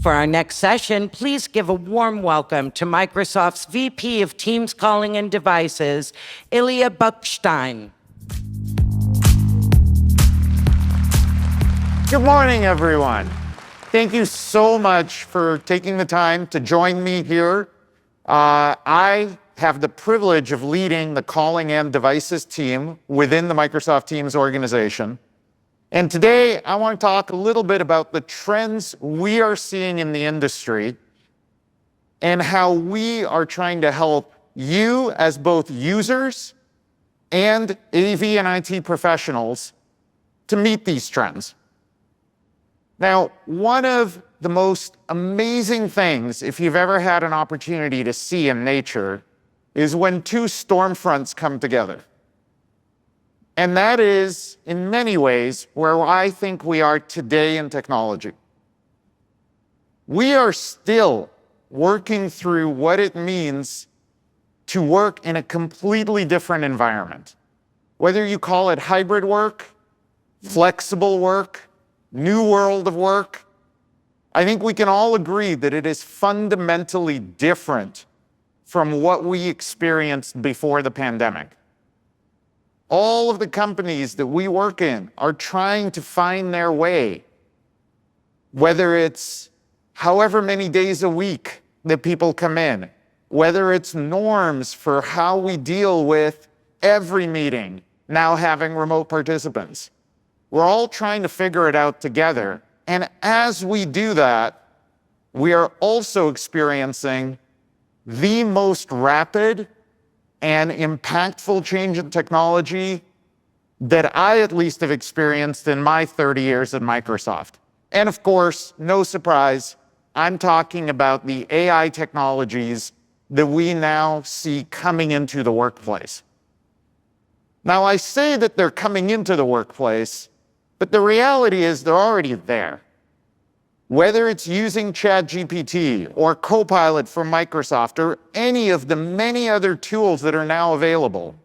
For our next session, please give a warm welcome to Microsoft's VP of Teams Calling and Devices, Ilya Buchstein. Good morning, everyone. Thank you so much for taking the time to join me here. I have the privilege of leading the Calling and Devices team within the Microsoft Teams organization. And today, I want to talk a little bit about the trends we are seeing in the industry and how we are trying to help you as both users and AV and IT professionals to meet these trends. Now, one of the most amazing things, if you've ever had an opportunity to see in nature, is when two storm fronts come together. And that is, in many ways, where I think we are today in technology. We are still working through what it means to work in a completely different environment. Whether you call it hybrid work, flexible work, new world of work, I think we can all agree that it is fundamentally different from what we experienced before the pandemic. All of the companies that we work in are trying to find their way, whether it's however many days a week that people come in, whether it's norms for how we deal with every meeting now having remote participants. We're all trying to figure it out together. And as we do that, we are also experiencing the most rapid and impactful change in technology that I at least have experienced in my 30 years at Microsoft. And of course, no surprise, I'm talking about the AI technologies that we now see coming into the workplace. Now, I say that they're coming into the workplace, but the reality is they're already there. Whether it's using ChatGPT or Copilot from Microsoft or any of the many other tools that are now available,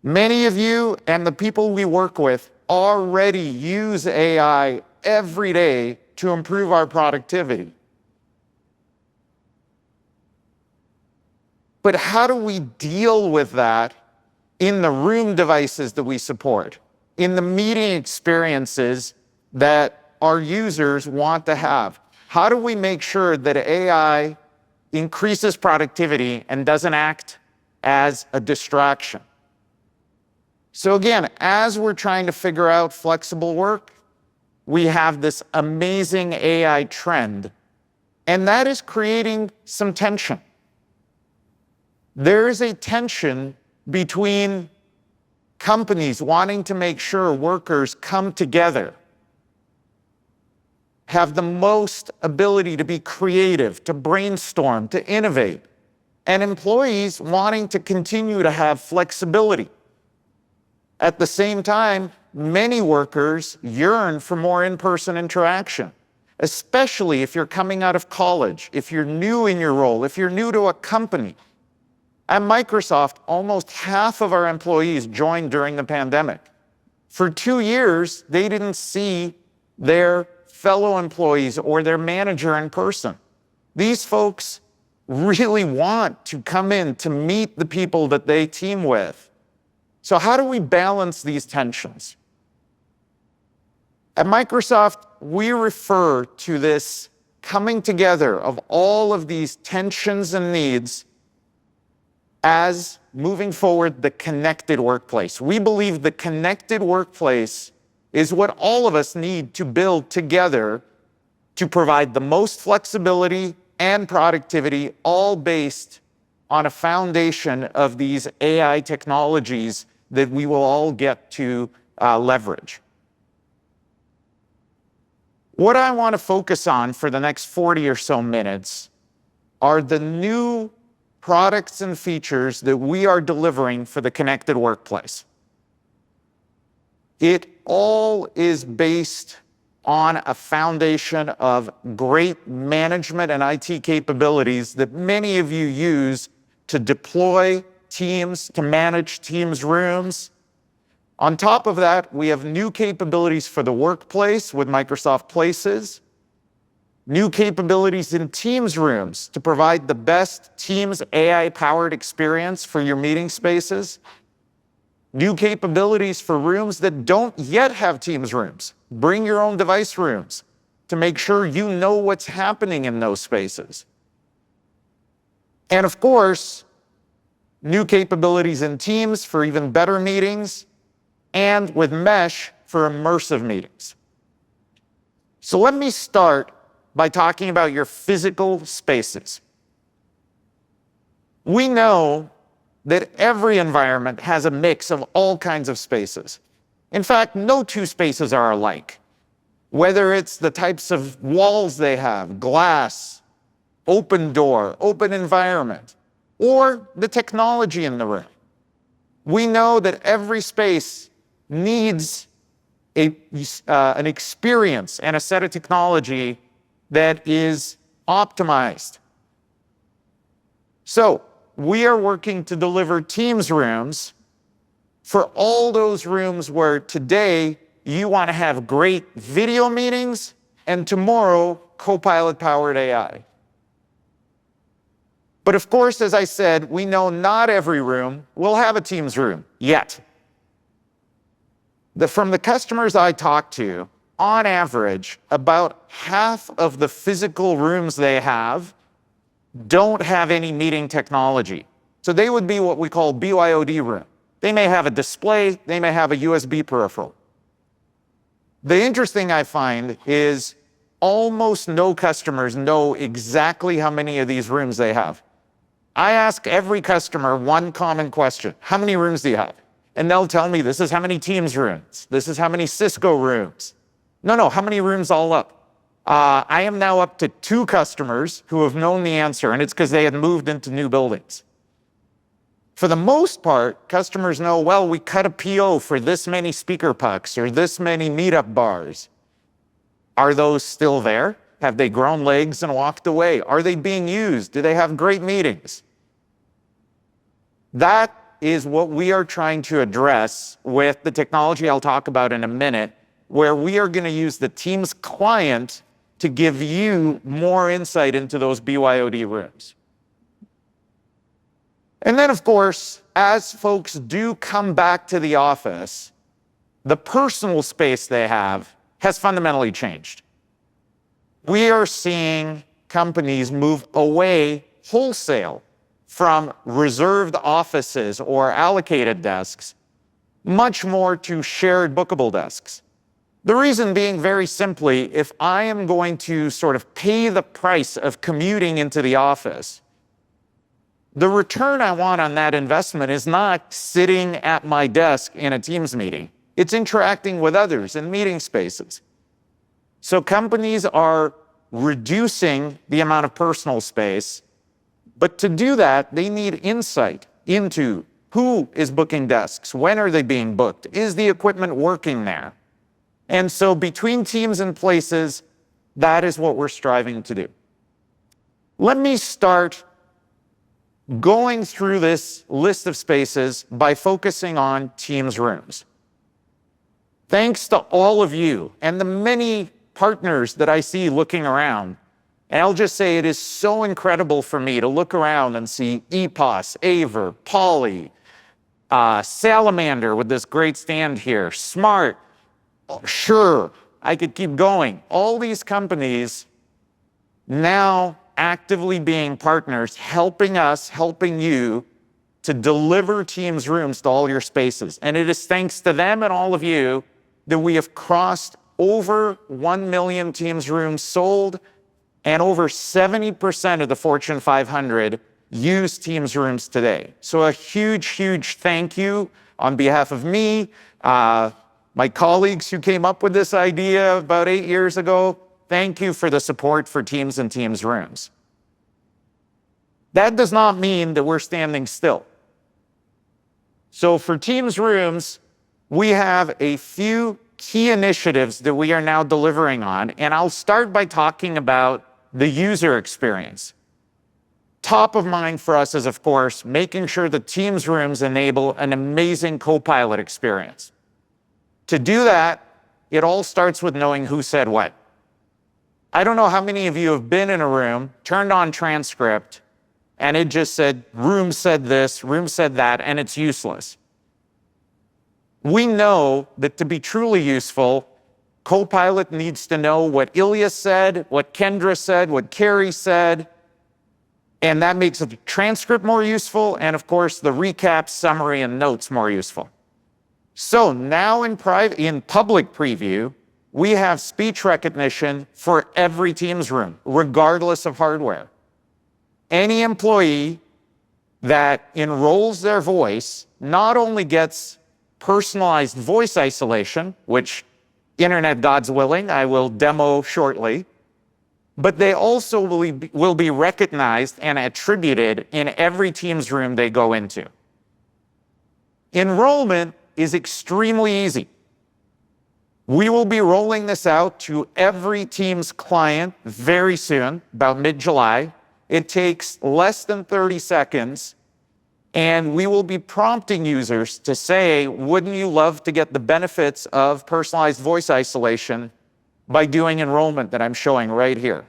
many of you and the people we work with already use AI every day to improve our productivity. But how do we deal with that in the room devices that we support, in the meeting experiences that our users want to have? How do we make sure that AI increases productivity and doesn't act as a distraction? So again, as we're trying to figure out flexible work, we have this amazing AI trend, and that is creating some tension. There is a tension between companies wanting to make sure workers come together, have the most ability to be creative, to brainstorm, to innovate, and employees wanting to continue to have flexibility. At the same time, many workers yearn for more in-person interaction, especially if you're coming out of college, if you're new in your role, if you're new to a company. At Microsoft, almost half of our employees joined during the pandemic. For 2 years, they didn't see their fellow employees or their manager in person. These folks really want to come in to meet the people that they team with. So how do we balance these tensions? At Microsoft, we refer to this coming together of all of these tensions and needs as, moving forward, the connected workplace. We believe the connected workplace is what all of us need to build together to provide the most flexibility and productivity, all based on a foundation of these AI technologies that we will all get to leverage. What I want to focus on for the next 40 or so minutes are the new products and features that we are delivering for the connected workplace. It all is based on a foundation of great management and IT capabilities that many of you use to deploy Teams, to manage Teams rooms. On top of that, we have new capabilities for the workplace with Microsoft Places. new capabilities in Teams rooms to provide the best Teams AI-powered experience for your meeting spaces, new capabilities for rooms that don't yet have Teams rooms. Bring your own device rooms to make sure you know what's happening in those spaces. And of course, new capabilities in Teams for even better meetings, and with Mesh for immersive meetings. So let me start by talking about your physical spaces. We know that every environment has a mix of all kinds of spaces. In fact, no two spaces are alike. Whether it's the types of walls they have, glass, open door, open environment, or the technology in the room. We know that every space needs an experience and a set of technology that is optimized. So we are working to deliver Teams rooms for all those rooms where today you want to have great video meetings and tomorrow Copilot-powered AI. But of course, as I said, we know not every room will have a Teams room yet. From the customers I talk to, on average, about half of the physical rooms they have don't have any meeting technology. So they would be what we call BYOD room. They may have a display, they may have a USB peripheral. The interesting I find is almost no customers know exactly how many of these rooms they have. I ask every customer one common question: how many rooms do you have? And they'll tell me, this is how many Teams rooms, this is how many Cisco rooms. No, how many rooms all up? I am now up to 2 customers who have known the answer, and it's because they had moved into new buildings. For the most part, customers know, well, we cut a PO for this many speaker pucks or this many meetup bars. Are those still there? Have they grown legs and walked away? Are they being used? Do they have great meetings? That is what we are trying to address with the technology I'll talk about in a minute, where we are going to use the Teams client to give you more insight into those BYOD rooms. And then, of course, as folks do come back to the office, the personal space they have has fundamentally changed. We are seeing companies move away wholesale from reserved offices or allocated desks, much more to shared bookable desks. The reason being, very simply, if I am going to sort of pay the price of commuting into the office, the return I want on that investment is not sitting at my desk in a Teams meeting. It's interacting with others in meeting spaces. So companies are reducing the amount of personal space, but to do that, they need insight into who is booking desks, when are they being booked, is the equipment working there? And so between teams and places, that is what we're striving to do. Let me start going through this list of spaces by focusing on Teams rooms. Thanks to all of you and the many partners that I see looking around, and I'll just say it is so incredible for me to look around and see EPOS, Aver, Poly, Salamander with this great stand here, Smart, Sure, I could keep going. All these companies now actively being partners, helping us, helping you to deliver Teams rooms to all your spaces. And it is thanks to them and all of you that we have crossed over 1 million Teams rooms sold, and over 70% of the Fortune 500 use Teams rooms today. So a huge, huge thank you on behalf of me, my colleagues who came up with this idea about 8 years ago. Thank you for the support for Teams and Teams rooms. That does not mean that we're standing still. So for Teams rooms, we have a few key initiatives that we are now delivering on, and I'll start by talking about the user experience. Top of mind for us is, of course, making sure that Teams rooms enable an amazing Copilot experience. To do that, it all starts with knowing who said what. I don't know how many of you have been in a room, turned on transcript, and it just said, room said this, room said that, and it's useless. We know that to be truly useful, Copilot needs to know what Ilya said, what Kendra said, what Carrie said, and that makes the transcript more useful, and of course, the recap, summary, and notes more useful. So now in public preview, we have speech recognition for every Teams room, regardless of hardware. Any employee that enrolls their voice not only gets personalized voice isolation, which internet gods willing, I will demo shortly, but they also will be recognized and attributed in every Teams room they go into. Enrollment is extremely easy. We will be rolling this out to every Teams client very soon, about mid-July. It takes less than 30 seconds, and we will be prompting users to say, wouldn't you love to get the benefits of personalized voice isolation by doing enrollment that I'm showing right here?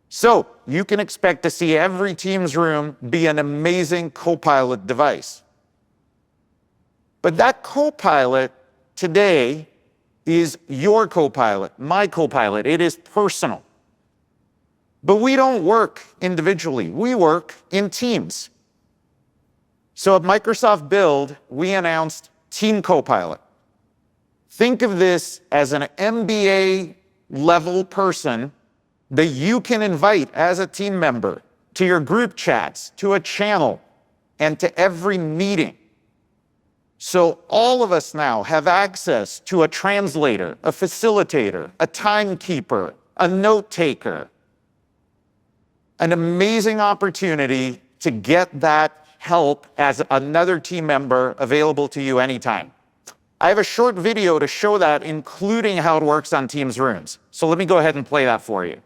So you can expect to see every Teams room be an amazing Copilot device. But that Copilot today is your Copilot, my Copilot. It is personal. But we don't work individually. We work in teams. So at Microsoft Build, we announced Team Copilot. Think of this as an MBA level person that you can invite as a team member to your group chats, to a channel, and to every meeting. So all of us now have access to a translator, a facilitator, a timekeeper, a note taker. An amazing opportunity to get that help as another team member available to you anytime. I have a short video to show that, including how it works on Teams rooms. So let me go ahead and play that for you.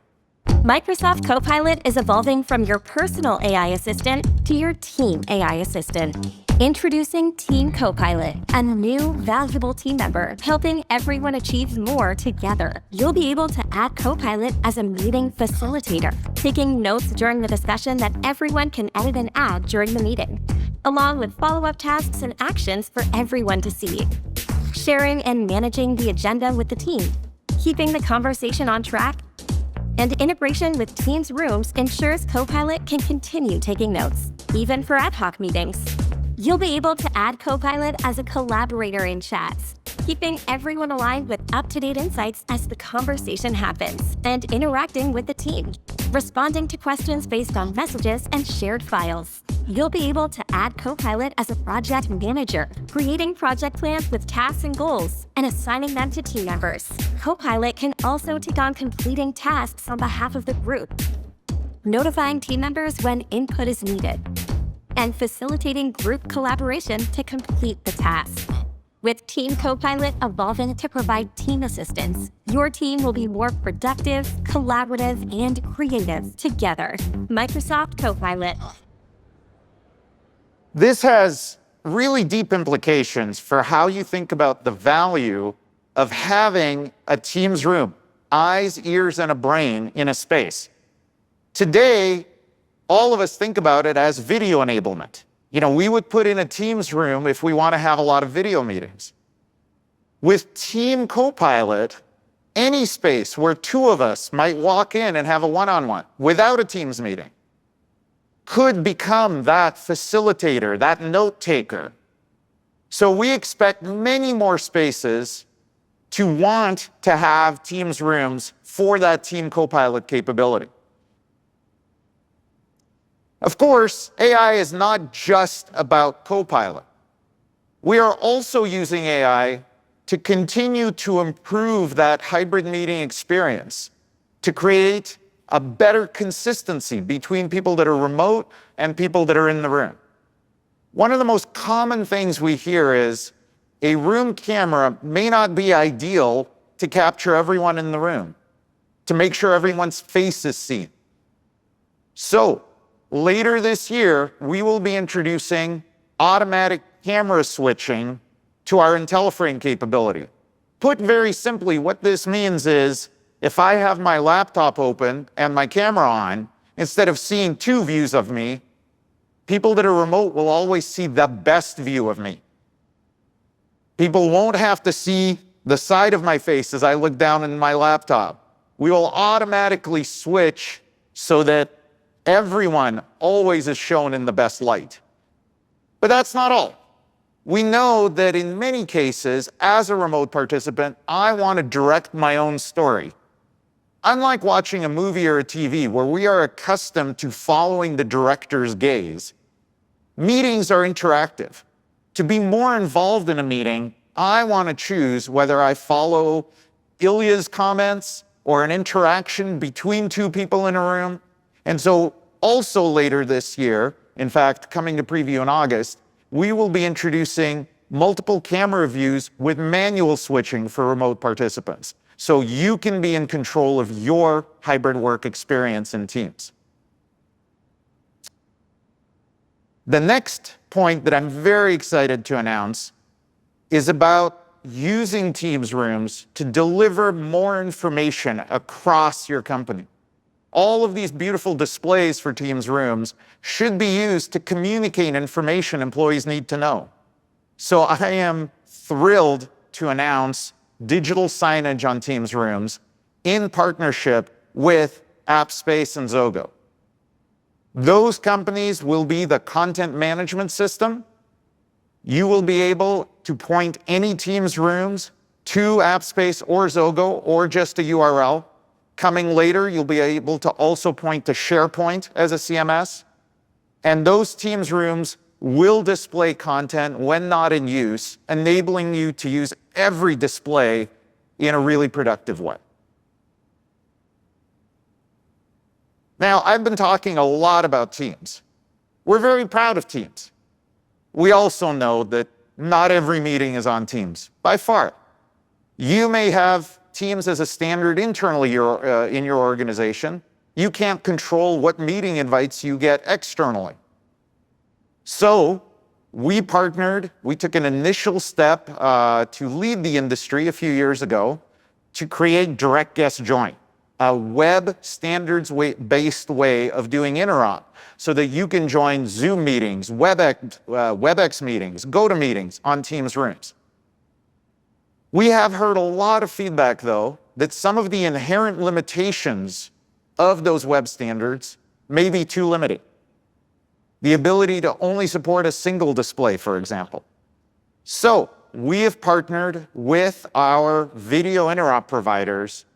Microsoft Copilot is evolving from your personal AI assistant to your team AI assistant. Introducing Team Copilot, a new, valuable team member helping everyone achieve more together. You'll be able to add Copilot as a meeting facilitator, taking notes during the discussion that everyone can edit and add during the meeting, along with follow-up tasks and actions for everyone to see. Sharing and managing the agenda with the team, keeping the conversation on track, and integration with Teams rooms ensures Copilot can continue taking notes, even for ad hoc meetings. You'll be able to add Copilot as a collaborator in chats, keeping everyone aligned with up-to-date insights as the conversation happens, and interacting with the team, responding to questions based on messages and shared files. You'll be able to add Copilot as a project manager, creating project plans with tasks and goals, and assigning them to team members. Copilot can also take on completing tasks on behalf of the group, notifying team members when input is needed, and facilitating group collaboration to complete the task. With Team Copilot evolving to provide team assistance, your team will be more productive, collaborative, and creative together. Microsoft Copilot. This has really deep implications for how you think about the value of having a Teams room, eyes, ears, and a brain in a space. Today, all of us think about it as video enablement. You know, we would put in a Teams room if we want to have a lot of video meetings. With Team Copilot, any space where two of us might walk in and have a one-on-one without a Teams meeting could become that facilitator, that note taker. So we expect many more spaces to want to have Teams rooms for that Team Copilot capability. Of course, AI is not just about Copilot. We are also using AI to continue to improve that hybrid meeting experience, to create a better consistency between people that are remote and people that are in the room. One of the most common things we hear is a room camera may not be ideal to capture everyone in the room, to make sure everyone's face is seen. So, later this year, we will be introducing automatic camera switching to our IntelliFrame capability. Put very simply, what this means is if I have my laptop open and my camera on, instead of seeing two views of me, people that are remote will always see the best view of me. People won't have to see the side of my face as I look down in my laptop. We will automatically switch so that everyone always is shown in the best light. But that's not all. We know that in many cases, as a remote participant, I want to direct my own story. Unlike watching a movie or a TV where we are accustomed to following the director's gaze, meetings are interactive. To be more involved in a meeting, I want to choose whether I follow Ilya's comments or an interaction between two people in a room. And so also later this year, in fact, coming to preview in August, we will be introducing multiple camera views with manual switching for remote participants. So you can be in control of your hybrid work experience in Teams. The next point that I'm very excited to announce is about using Teams rooms to deliver more information across your company. All of these beautiful displays for Teams rooms should be used to communicate information employees need to know. So I am thrilled to announce digital signage on Teams rooms in partnership with AppSpace and Zogo. Those companies will be the content management system. You will be able to point any Teams rooms to AppSpace or Zogo or just a URL. Coming later, you'll be able to also point to SharePoint as a CMS. And those Teams rooms will display content when not in use, enabling you to use every display in a really productive way. Now, I've been talking a lot about Teams. We're very proud of Teams. We also know that not every meeting is on Teams, by far. You may have Teams as a standard internally in your organization. You can't control what meeting invites you get externally. So we took an initial step to lead the industry a few years ago to create Direct Guest Join, a web standards-based way of doing interop so that you can join Zoom meetings, WebEx meetings, GoToMeetings on Teams rooms. We have heard a lot of feedback, though, that some of the inherent limitations of those web standards may be too limiting. The ability to only support a single display, for example. So we have partnered with our video interop providers,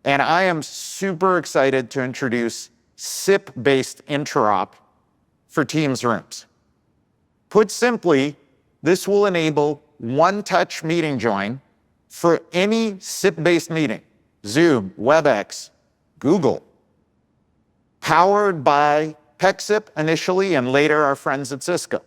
and I am super excited to introduce SIP-based interop for Teams rooms. Put simply, this will enable one-touch meeting join for any SIP-based meeting, Zoom, WebEx, Google, powered by PECSIP initially and later our friends at Cisco.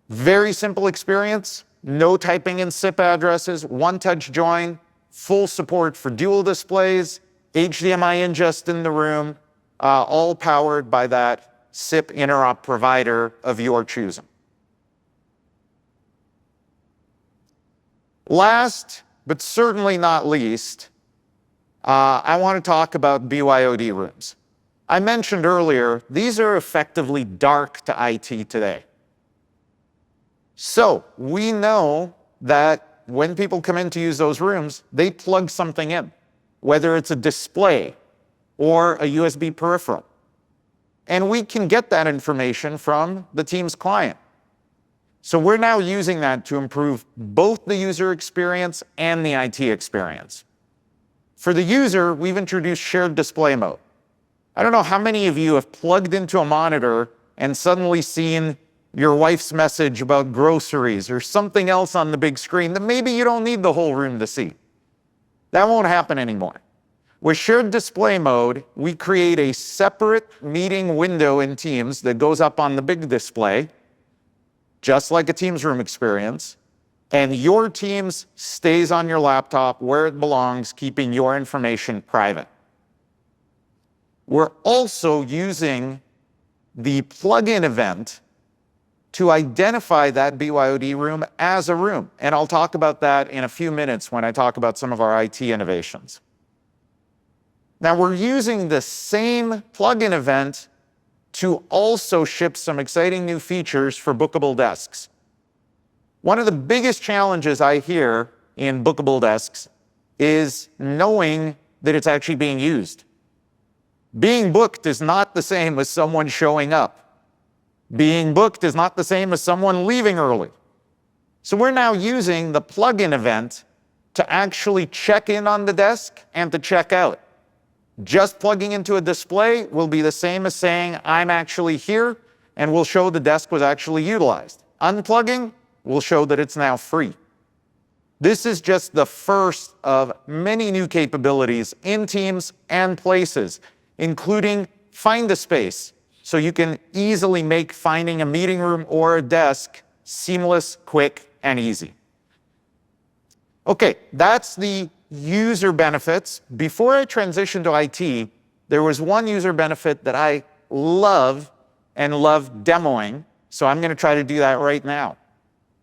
Very simple experience, no typing in SIP addresses, one-touch join, full support for dual displays, HDMI ingest in the room, all powered by that SIP interop provider of your choosing. Last, but certainly not least, I want to talk about BYOD rooms. I mentioned earlier, these are effectively dark to IT today. So we know that when people come in to use those rooms, they plug something in, whether it's a display or a USB peripheral. And we can get that information from the Teams client. So we're now using that to improve both the user experience and the IT experience. For the user, we've introduced shared display mode. I don't know how many of you have plugged into a monitor and suddenly seen your wife's message about groceries or something else on the big screen that maybe you don't need the whole room to see. That won't happen anymore. With shared display mode, we create a separate meeting window in Teams that goes up on the big display, just like a Teams room experience, and your Teams stays on your laptop where it belongs, keeping your information private. We're also using the plugin event to identify that BYOD room as a room. And I'll talk about that in a few minutes when I talk about some of our IT innovations. Now we're using the same plugin event to also ship some exciting new features for bookable desks. One of the biggest challenges I hear in bookable desks is knowing that it's actually being used. Being booked is not the same as someone showing up. Being booked is not the same as someone leaving early. So we're now using the plugin event to actually check in on the desk and to check out. Just plugging into a display will be the same as saying, I'm actually here, and will show the desk was actually utilized. Unplugging will show that it's now free. This is just the first of many new capabilities in Teams and Places, including Find a Space, so you can easily make finding a meeting room or a desk seamless, quick, and easy. Okay, that's the user benefits. Before I transition to IT, there was one user benefit that I love and love demoing, so I'm going to try to do that right now.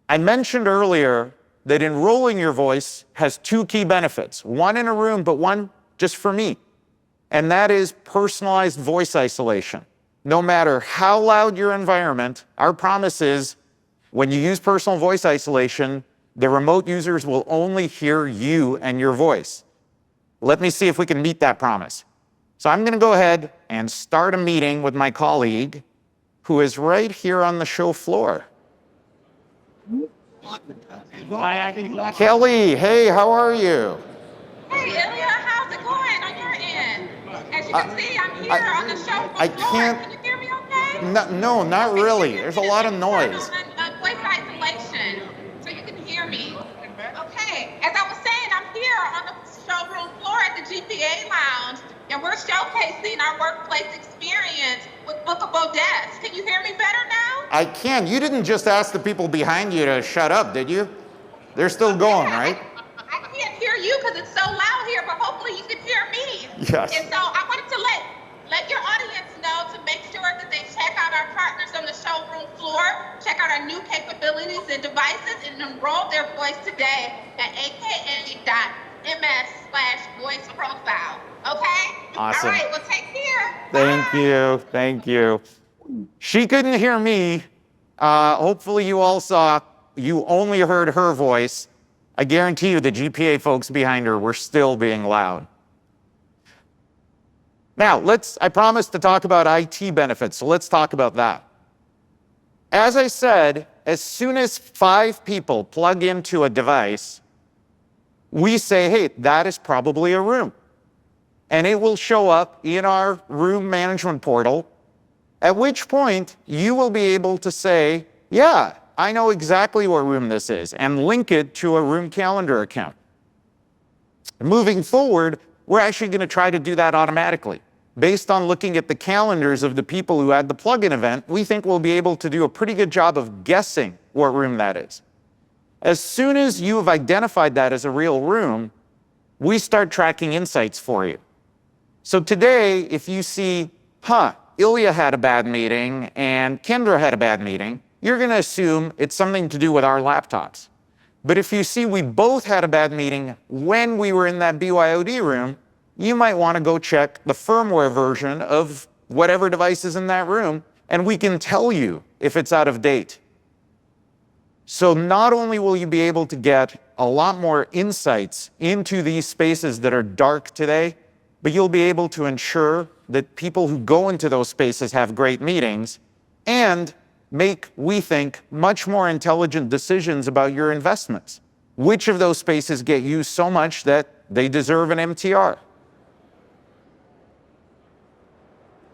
I mentioned earlier that enrolling your voice has two key benefits, one in a room, but one just for me, and that is personalized voice isolation. No matter how loud your environment, our promise is when you use personal voice isolation, the remote users will only hear you and your voice. Let me see if we can meet that promise. So I'm going to go ahead and start a meeting with my colleague who is right here on the show floor. Kelly, hey, how are you? Hey, Ilya, how's it going on your end? As you can see, I'm here on the show floor. I can't. Can you hear me okay? No, not really. There's a lot of noise. Voice isolation, so you can hear me. Okay, as I was saying, I'm here on the showroom floor at the GPA Lounge, and we're showcasing our workplace experience with bookable desks. Can you hear me better now? I can. You didn't just ask the people behind you to shut up, did you? They're still going, right? I can't hear you because it's so loud here, but hopefully you can hear me. Yes. And so I wanted to let your audience know to make sure that they check out our partners on the showroom floor, check out our new capabilities and devices, and enroll their voice today at aka.ms/voice profile. Okay? Awesome. All right, well, take care. Thank you. She couldn't hear me. Hopefully you all saw, you only heard her voice. I guarantee you the GPA folks behind her were still being loud. Now, I promised to talk about IT benefits, so let's talk about that. As I said, as soon as 5 people plug into a device, we say, hey, that is probably a room. And it will show up in our room management portal, at which point you will be able to say, yeah, I know exactly what room this is, and link it to a room calendar account. Moving forward, we're actually going to try to do that automatically. Based on looking at the calendars of the people who had the plugin event, we think we'll be able to do a pretty good job of guessing what room that is. As soon as you have identified that as a real room, we start tracking insights for you. So today, if you see, Ilya had a bad meeting and Kendra had a bad meeting, you're going to assume it's something to do with our laptops. But if you see we both had a bad meeting when we were in that BYOD room, you might want to go check the firmware version of whatever device is in that room, and we can tell you if it's out of date. So not only will you be able to get a lot more insights into these spaces that are dark today, but you'll be able to ensure that people who go into those spaces have great meetings and make, we think, much more intelligent decisions about your investments. Which of those spaces get used so much that they deserve an MTR?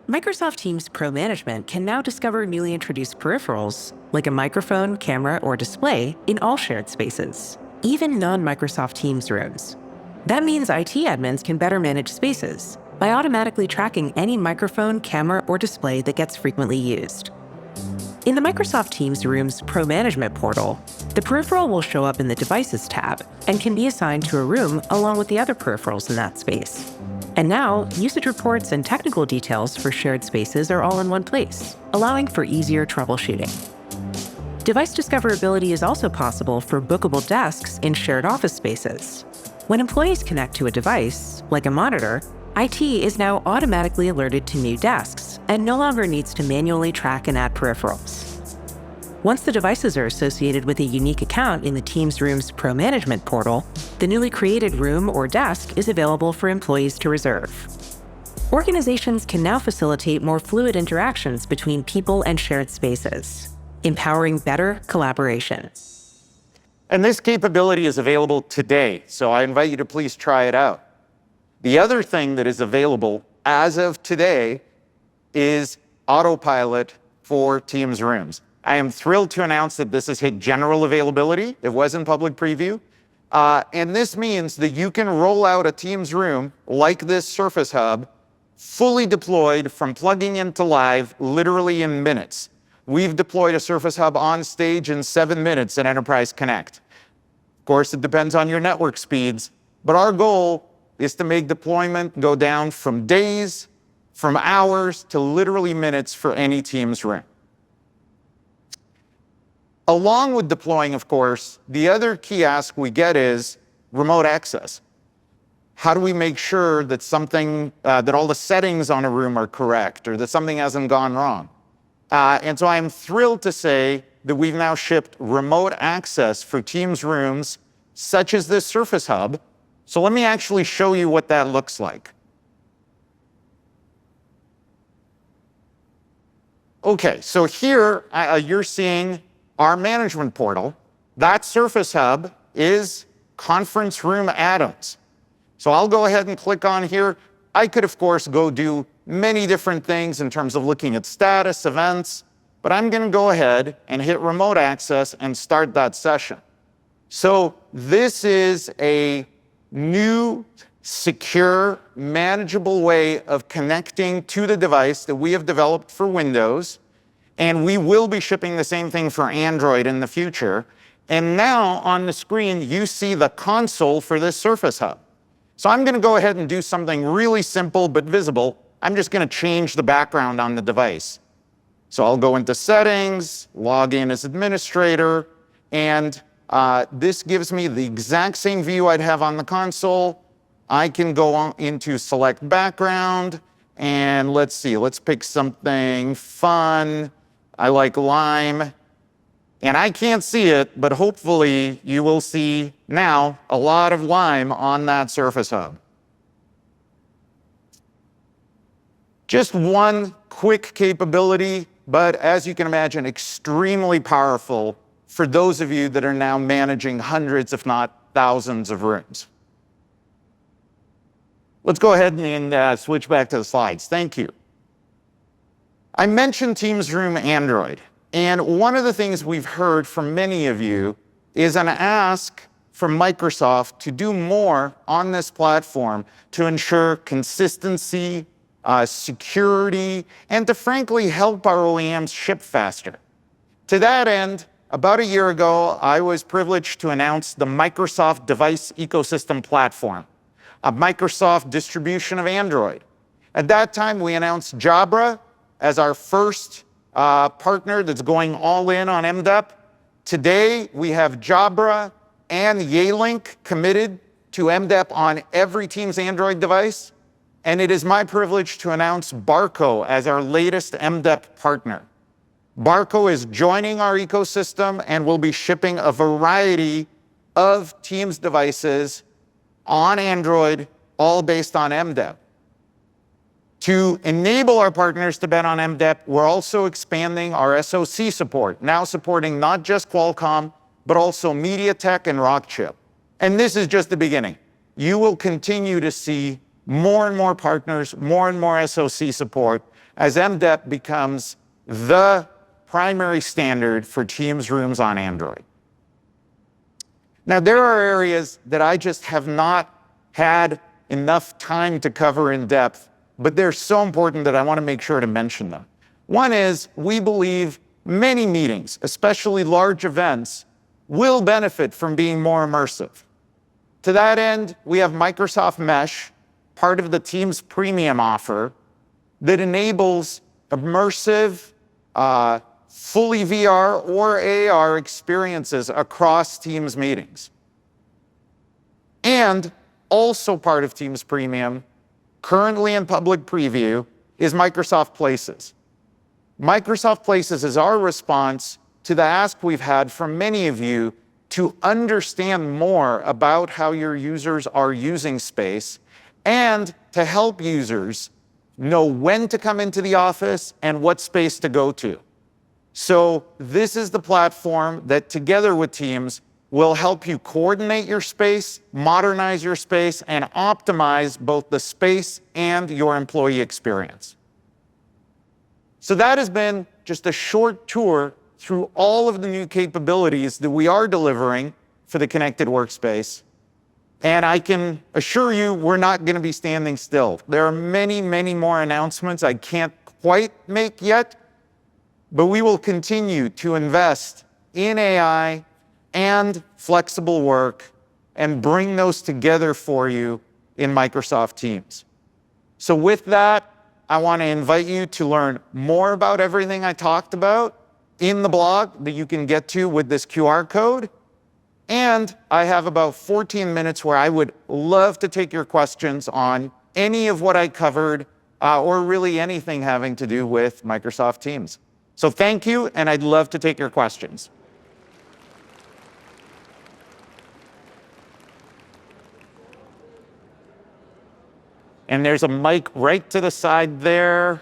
Microsoft Teams Pro Management can now discover newly introduced peripherals, like a microphone, camera, or display, in all shared spaces, even non-Microsoft Teams rooms. That means IT admins can better manage spaces by automatically tracking any microphone, camera, or display that gets frequently used. In the Microsoft Teams Rooms Pro Management portal, the peripheral will show up in the Devices tab and can be assigned to a room along with the other peripherals in that space. And now, usage reports and technical details for shared spaces are all in one place, allowing for easier troubleshooting. Device discoverability is also possible for bookable desks in shared office spaces. When employees connect to a device, like a monitor, IT is now automatically alerted to new desks and no longer needs to manually track and add peripherals. Once the devices are associated with a unique account in the Teams Room's Pro Management portal, the newly created room or desk is available for employees to reserve. Organizations can now facilitate more fluid interactions between people and shared spaces, empowering better collaboration. And this capability is available today, so I invite you to please try it out. The other thing that is available as of today is autopilot for Teams Rooms. I am thrilled to announce that this has hit general availability. It was in public preview. And this means that you can roll out a Teams room like this Surface Hub, fully deployed from plugging into live, literally in minutes. We've deployed a Surface Hub on stage in 7 minutes in Enterprise Connect. Of course, it depends on your network speeds, but our goal is to make deployment go down from days, from hours, to literally minutes for any Teams room. Along with deploying, of course, the other key ask we get is remote access. How do we make sure that that all the settings on a room are correct or that something hasn't gone wrong? And so I'm thrilled to say that we've now shipped remote access for Teams rooms such as this Surface Hub. So let me actually show you what that looks like. Okay, so here you're seeing our management portal. That Surface Hub is conference room add-ons. So I'll go ahead and click on here. I could, of course, go do many different things in terms of looking at status, events, but I'm going to go ahead and hit remote access and start that session. So this is a new, secure, manageable way of connecting to the device that we have developed for Windows. And we will be shipping the same thing for Android in the future. And now on the screen, you see the console for this Surface Hub. So I'm going to go ahead and do something really simple but visible. I'm just going to change the background on the device. So I'll go into Settings, log in as administrator, and this gives me the exact same view I'd have on the console. I can go on into Select Background, and let's see, let's pick something fun. I like lime, and I can't see it, but hopefully you will see now a lot of lime on that Surface Hub. Just one quick capability, but as you can imagine, extremely powerful for those of you that are now managing hundreds, if not thousands of rooms. Let's go ahead and switch back to the slides. Thank you. I mentioned Teams Room Android, and one of the things we've heard from many of you is an ask from Microsoft to do more on this platform to ensure consistency, security, and to frankly help our OEMs ship faster. To that end, about a year ago, I was privileged to announce the Microsoft Device Ecosystem Platform, a Microsoft distribution of Android. At that time, we announced Jabra as our first partner that's going all in on MDEP. Today, we have Jabra and Yealink committed to MDEP on every Teams Android device. And it is my privilege to announce Barco as our latest MDEP partner. Barco is joining our ecosystem and will be shipping a variety of Teams devices on Android, all based on MDEP. To enable our partners to bet on MDEP, we're also expanding our SoC support, now supporting not just Qualcomm, but also MediaTek and Rockchip. And this is just the beginning. You will continue to see more and more partners, more and more SoC support as MDEP becomes the primary standard for Teams rooms on Android. Now, there are areas that I just have not had enough time to cover in depth, but they're so important that I want to make sure to mention them. One is, we believe many meetings, especially large events, will benefit from being more immersive. To that end, we have Microsoft Mesh, part of the Teams Premium offer, that enables immersive, fully VR or AR experiences across Teams meetings. And also part of Teams Premium, currently in public preview, is Microsoft Places. Microsoft Places is our response to the ask we've had from many of you to understand more about how your users are using space and to help users know when to come into the office and what space to go to. So this is the platform that, together with Teams, will help you coordinate your space, modernize your space, and optimize both the space and your employee experience. So that has been just a short tour through all of the new capabilities that we are delivering for the connected workspace. And I can assure you we're not going to be standing still. There are many, many more announcements I can't quite make yet, but we will continue to invest in AI and flexible work and bring those together for you in Microsoft Teams. So with that, I want to invite you to learn more about everything I talked about in the blog that you can get to with this QR code. And I have about 14 minutes where I would love to take your questions on any of what I covered or really anything having to do with Microsoft Teams. So thank you, and I'd love to take your questions. And there's a mic right to the side there.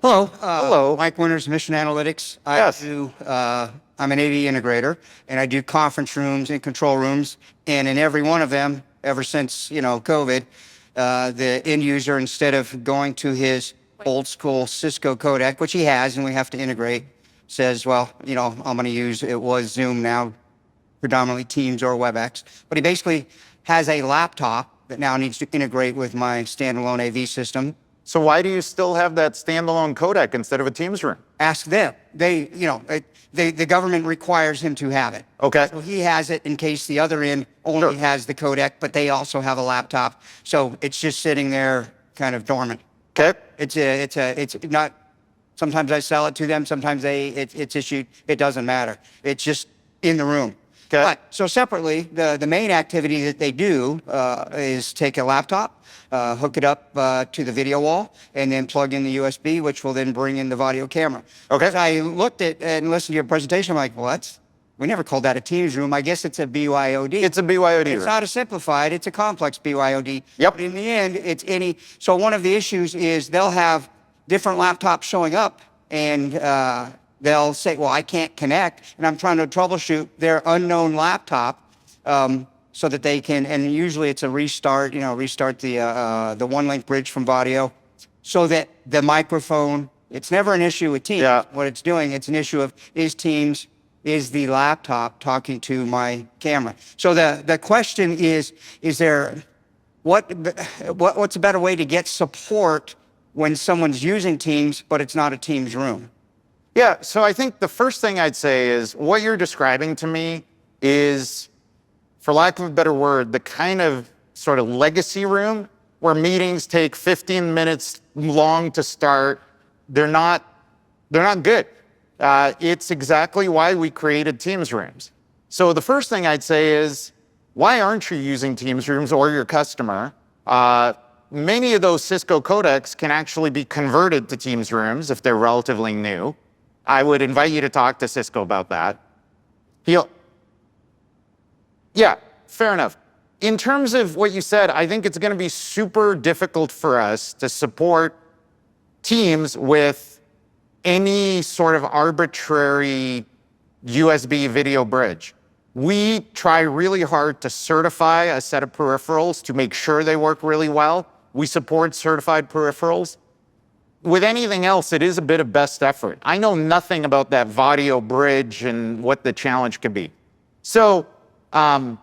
Hello. Hello. Mike Winters, Mission Analytics. Yes. I'm an AV integrator, and I do conference rooms and control rooms. And in every one of them, ever since, COVID, the end user, instead of going to his old school Cisco codec, which he has, and we have to integrate, says, well, I'm going to use, it was Zoom now, predominantly Teams or WebEx. But he basically has a laptop that now needs to integrate with my standalone AV system. So why do you still have that standalone codec instead of a Teams room? Ask them. The government requires him to have it. Okay. So he has it in case the other end only has the codec, but they also have a laptop. So it's just sitting there kind of dormant. Okay. It's not, sometimes I sell it to them, sometimes it's issued, it doesn't matter. It's just in the room. Okay. But so separately, the main activity that they do is take a laptop, hook it up to the video wall, and then plug in the USB, which will then bring in the audio camera. Okay. As I looked at and listened to your presentation, I'm like, well, we never called that a Teams room. I guess it's a BYOD. It's a BYOD It's room. not a simplified, it's a complex BYOD. Yep. But in the end, it's any, so one of the issues is they'll have different laptops showing up, and they'll say, well, I can't connect, and I'm trying to troubleshoot their unknown laptop so that they can, and usually it's a restart, restart the one-link bridge from audio so that the microphone, it's never an issue with Teams. Yeah. What it's doing, it's an issue of, is the laptop talking to my camera? So the question is there, what's a better way to get support when someone's using Teams, but it's not a Teams room? Yeah, so I think the first thing I'd say is what you're describing to me is, for lack of a better word, the kind of sort of legacy room where meetings take 15 minutes long to start. They're not good. It's exactly why we created Teams rooms. So the first thing I'd say is, why aren't you using Teams rooms or your customer? Many of those Cisco codecs can actually be converted to Teams rooms if they're relatively new. I would invite you to talk to Cisco about that. Yeah, fair enough. In terms of what you said, I think it's going to be super difficult for us to support Teams with any sort of arbitrary USB video bridge. We try really hard to certify a set of peripherals to make sure they work really well. We support certified peripherals. With anything else, it is a bit of best effort. I know nothing about that Vadio bridge and what the challenge could be. So, I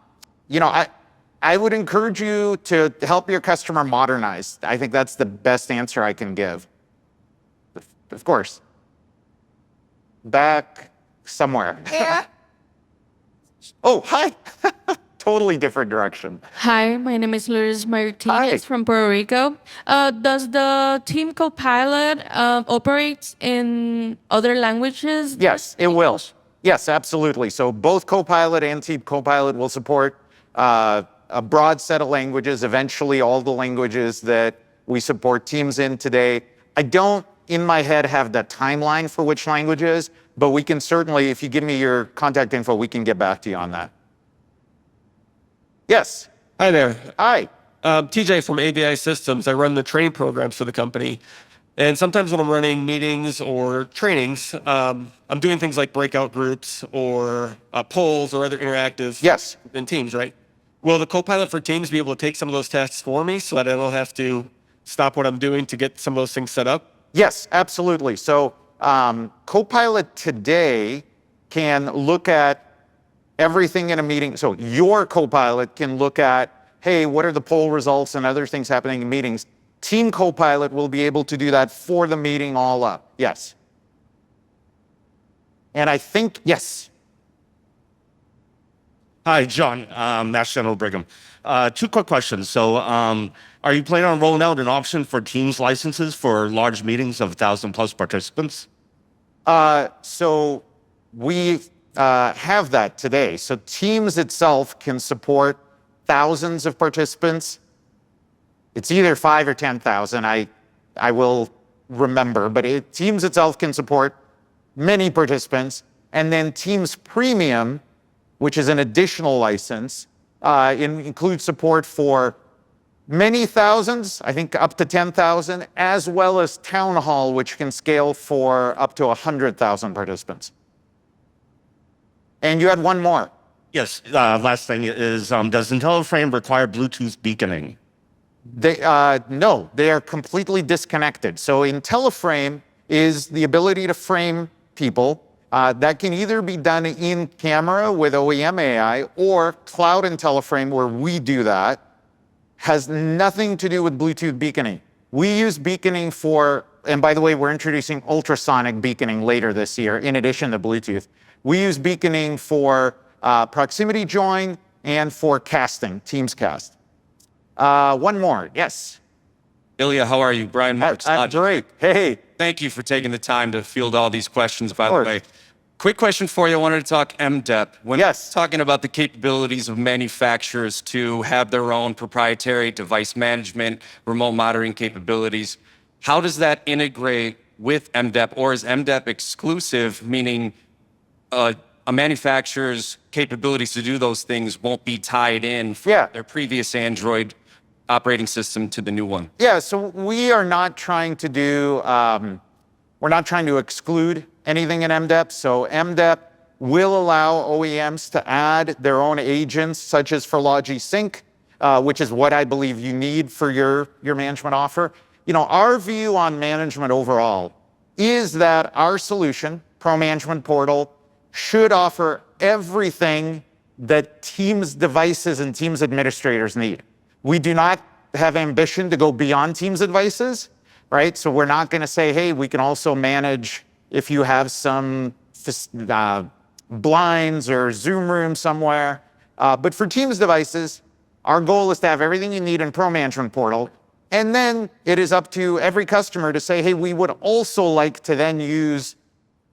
would encourage you to help your customer modernize. I think that's the best answer I can give. Of course. Back somewhere. Yeah. Oh, hi. Totally different direction. Hi, my name is Lourdes Martinez from Puerto Rico. Does the Team Copilot operate in other languages? Yes, it will. Yes, absolutely. So both Copilot and Team Copilot will support a broad set of languages, eventually all the languages that we support Teams in today. I don't, in my head, have the timeline for which languages, but we can certainly, if you give me your contact info, we can get back to you on that. Yes. Hi there. Hi. TJ from ABI Systems. I run the training programs for the company. And sometimes when I'm running meetings or trainings, I'm doing things like breakout groups or polls or other interactive Yes. in Teams, right? Will the Copilot for Teams be able to take some of those tasks for me so that I don't have to stop what I'm doing to get some of those things set up? Yes, absolutely. So Copilot today can look at everything in a meeting. So your Copilot can look at, hey, what are the poll results and other things happening in meetings? Team Copilot will be able to do that for the meeting all up. Yes. And I think, yes. Hi, John, Mass General Brigham. Two quick questions. So are you planning on rolling out an option for Teams licenses for large meetings of 1,000 plus participants? So we have that today. So Teams itself can support thousands of participants. It's either 5 or 10,000. I will remember, but Teams itself can support many participants. And then Teams Premium, which is an additional license, includes support for many thousands, I think up to 10,000, as well as Town Hall, which can scale for up to 100,000 participants. And you had one more. Yes, last thing is, does IntelliFrame require Bluetooth beaconing? No, they are completely disconnected. So IntelliFrame is the ability to frame people. That can either be done in camera with OEM AI or Cloud IntelliFrame, where we do that. Has nothing to do with Bluetooth beaconing. We use beaconing for, and by the way, we're introducing ultrasonic beaconing later this year, in addition to Bluetooth. We use beaconing for proximity join and for casting, Teams Cast. One more, yes. Ilya, how are you? Brian Marks. Great. Hey. Thank you for taking the time to field all these questions, by the way. Quick question for you. I wanted to talk MDEP. When yes. talking about the capabilities of manufacturers to have their own proprietary device management, remote monitoring capabilities, how does that integrate with MDEP, or is MDEP exclusive, meaning a manufacturer's capabilities to do those things won't be tied in from their previous Android operating system to the new one? Yeah, so we are not trying to do, we're not trying to exclude anything in MDEP. So MDEP will allow OEMs to add their own agents, such as for Logi Sync, which is what I believe you need for your management offer. You know, our view on management overall is that our solution, Pro Management Portal, should offer everything that Teams devices and Teams administrators need. We do not have ambition to go beyond Teams devices, right? So we're not going to say, hey, we can also manage if you have some blinds or Zoom room somewhere. But for Teams devices, our goal is to have everything you need in Pro Management Portal. And then it is up to every customer to say, hey, we would also like to then use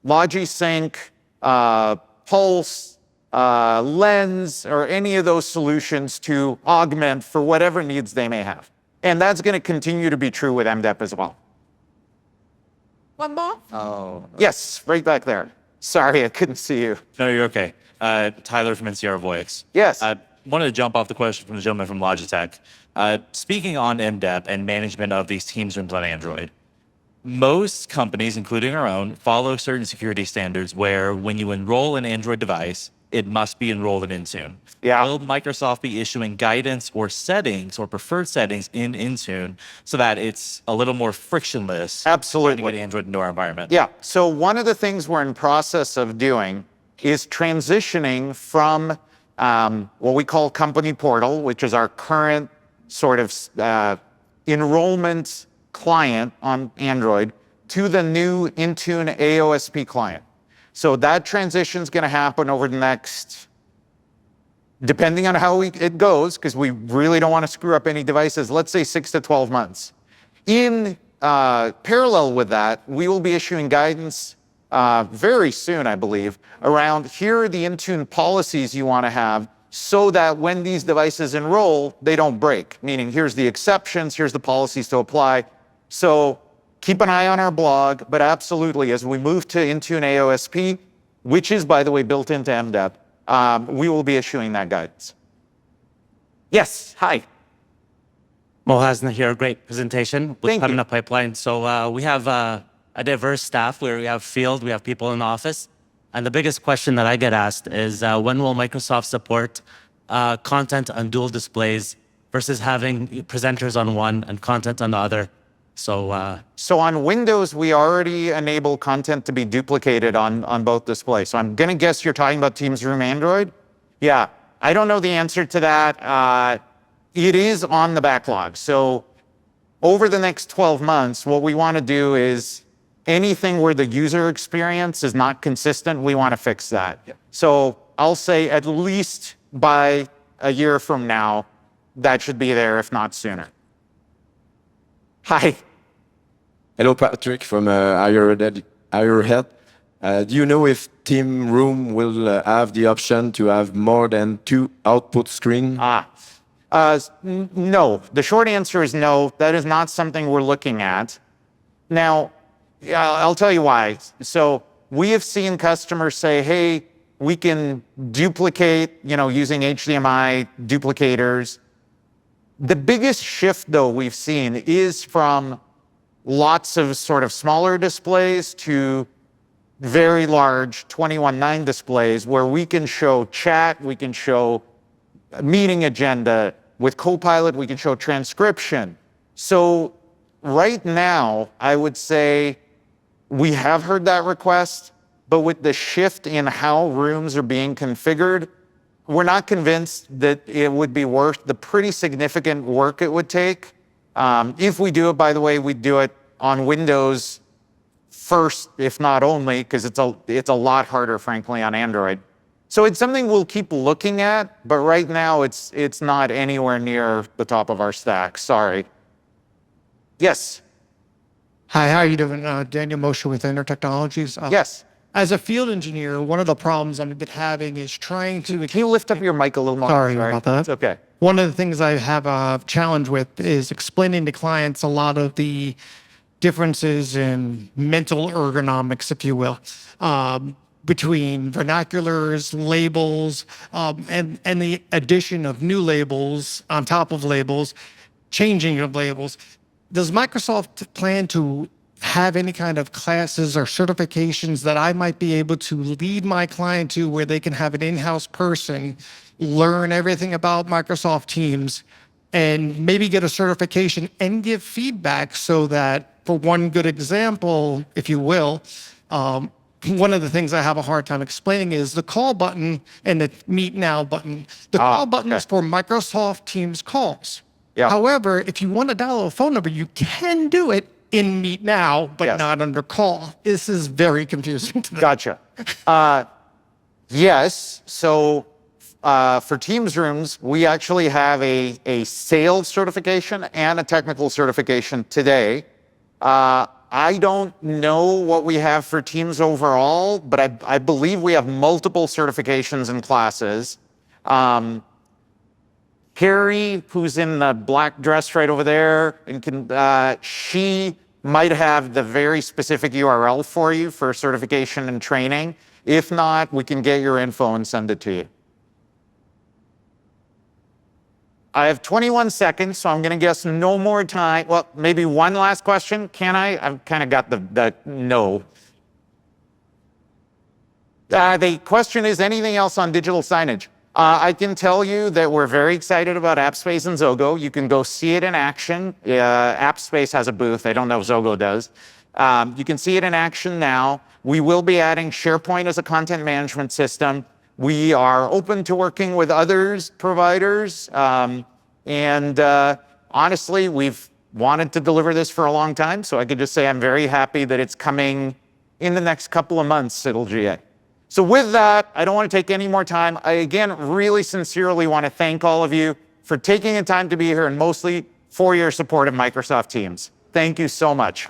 Logi Sync, Pulse, Lens, or any of those solutions to augment for whatever needs they may have. And that's going to continue to be true with MDEP as well. One more? Oh. Yes, right back there. Sorry, I couldn't see you. No, you're okay. Tyler from NCR Voix. Yes. I wanted to jump off the question from the gentleman from Logitech. Speaking on MDEP and management of these Teams rooms on Android, most companies, including our own, follow certain security standards where when you enroll an Android device, it must be enrolled in Intune. Yeah. Will Microsoft be issuing guidance or settings or preferred settings in Intune so that it's a little more frictionless? Absolutely. To get Android into our environment? Yeah. So one of the things we're in process of doing is transitioning from what we call Company Portal, which is our current sort of enrollment client on Android, to the new Intune AOSP client. So that transition is going to happen over the next, depending on how it goes, because we really don't want to screw up any devices, let's say 6 to 12 months. In parallel with that, we will be issuing guidance very soon, I believe, around here are the Intune policies you want to have so that when these devices enroll, they don't break. Meaning, here's the exceptions, here's the policies to apply. So keep an eye on our blog, but absolutely, as we move to Intune AOSP, which is, by the way, built into MDEP, we will be issuing that guidance. Yes, hi. Mo Hasna here, great presentation with Thank you. Pamina Pipeline. So we have a diverse staff where we have field, we have people in the office. And the biggest question that I get asked is when will Microsoft support content on dual displays versus having presenters on one and content on the other? So on Windows, we already enable content to be duplicated on both displays. So I'm gonna guess you're talking about Teams Room Android? Yeah, I don't know the answer to that. It is on the backlog. So over the next 12 months, what we wanna do is anything where the user experience is not consistent, we wanna fix that. Yeah. So I'll say at least by a year from now, that should be there, if not sooner. Hi. Hello, Patrick from Higher Head. Do you know if Team Room will have the option to have more than 2 output screens? No. The short answer is no. That is not something we're looking at. Now, I'll tell you why. So we have seen customers say, hey, we can duplicate, using HDMI duplicators. The biggest shift, though, we've seen is from lots of sort of smaller displays to very large 21:9 displays where we can show chat, we can show meeting agenda. With Copilot, we can show transcription. So right now, I would say we have heard that request, but with the shift in how rooms are being configured, we're not convinced that it would be worth the pretty significant work it would take. If we do it, by the way, we do it on Windows first, if not only, because it's a lot harder, frankly, on Android. So it's something we'll keep looking at, but right now it's not anywhere near the top of our stack. Sorry. Yes. Hi, how are you doing? Daniel Moshe with Inter Technologies. Yes. As a field engineer, one of the problems I've been having is trying to... Can you lift up your mic a little more? Sorry about that. It's okay. One of the things I have a challenge with is explaining to clients a lot of the differences in mental ergonomics, if you will, between vernaculars, labels, and the addition of new labels on top of labels, changing of labels. Does Microsoft plan to have any kind of classes or certifications that I might be able to lead my client to where they can have an in-house person learn everything about Microsoft Teams and maybe get a certification and give feedback so that, for one good example, if you will, one of the things I have a hard time explaining is the call button and the Meet Now button. The call button is for Microsoft Teams calls. Yeah. However, if you want to dial a phone number, you can do it in Meet Now, but not under call. This is very confusing to them. Gotcha. Yes. So for Teams rooms, we actually have a sales certification and a technical certification today. I don't know what we have for Teams overall, but I believe we have multiple certifications and classes. Carrie, who's in the black dress right over there, and she might have the very specific URL for you for certification and training. If not, we can get your info and send it to you. I have 21 seconds, so I'm going to guess no more time. Well, maybe one last question. Can I? I've kind of got the no. The question is, anything else on digital signage? I can tell you that we're very excited about AppSpace and Zogo. You can go see it in action. AppSpace has a booth. I don't know if Zogo does. You can see it in action now. We will be adding SharePoint as a content management system. We are open to working with others providers. Honestly, we've wanted to deliver this for a long time. So I could just say I'm very happy that it's coming in the next couple of months, it'll GA. So with that, I don't want to take any more time. I, again, really sincerely want to thank all of you for taking the time to be here and mostly for your support of Microsoft Teams. Thank you so much.